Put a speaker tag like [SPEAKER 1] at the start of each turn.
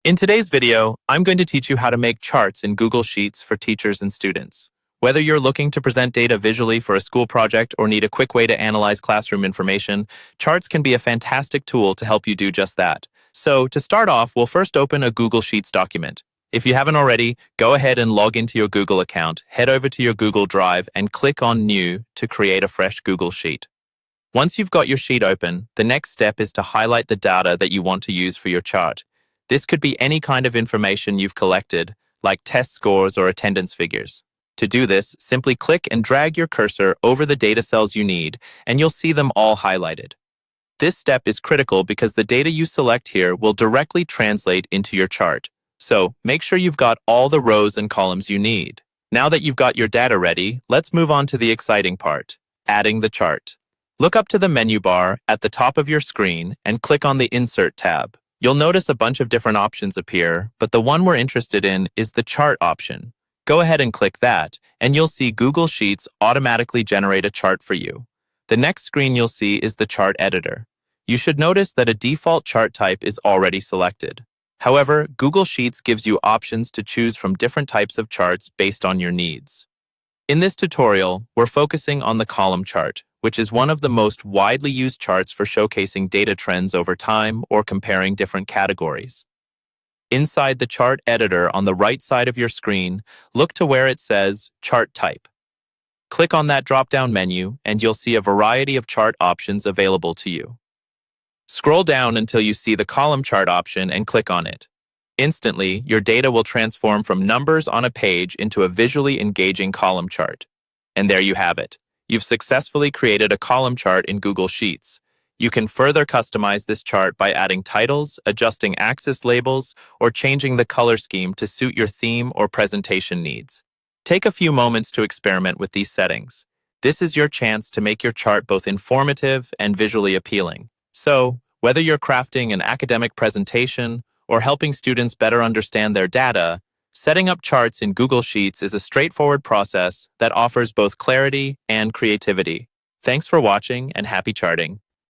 [SPEAKER 1] In today's video, I'm going to teach you how to make charts in Google Sheets for teachers and students. Whether you're looking to present data visually for a school project or need a quick way to analyze classroom information, charts can be a fantastic tool to help you do just that. So, to start off, we'll first open a Google Sheets document. If you haven't already, go ahead and log into your Google account, head over to your Google Drive, and click on New to create a fresh Google Sheet. Once you've got your sheet open, the next step is to highlight the data that you want to use for your chart. This could be any kind of information you've collected, like test scores or attendance figures. To do this, simply click and drag your cursor over the data cells you need, and you'll see them all highlighted. This step is critical because the data you select here will directly translate into your chart. So, make sure you've got all the rows and columns you need. Now that you've got your data ready, let's move on to the exciting part, adding the chart. Look up to the menu bar at the top of your screen and click on the Insert tab. You'll notice a bunch of different options appear, but the one we're interested in is the chart option. Go ahead and click that, and you'll see Google Sheets automatically generate a chart for you. The next screen you'll see is the chart editor. You should notice that a default chart type is already selected. However, Google Sheets gives you options to choose from different types of charts based on your needs. In this tutorial, we're focusing on the column chart, which is one of the most widely used charts for showcasing data trends over time or comparing different categories. Inside the chart editor on the right side of your screen, look to where it says Chart Type. Click on that drop-down menu, and you'll see a variety of chart options available to you. Scroll down until you see the column chart option and click on it. Instantly, your data will transform from numbers on a page into a visually engaging column chart. And there you have it. You've successfully created a column chart in Google Sheets. You can further customize this chart by adding titles, adjusting axis labels, or changing the color scheme to suit your theme or presentation needs. Take a few moments to experiment with these settings. This is your chance to make your chart both informative and visually appealing. So, whether you're crafting an academic presentation or helping students better understand their data, setting up charts in Google Sheets is a straightforward process that offers both clarity and creativity. Thanks for watching and happy charting.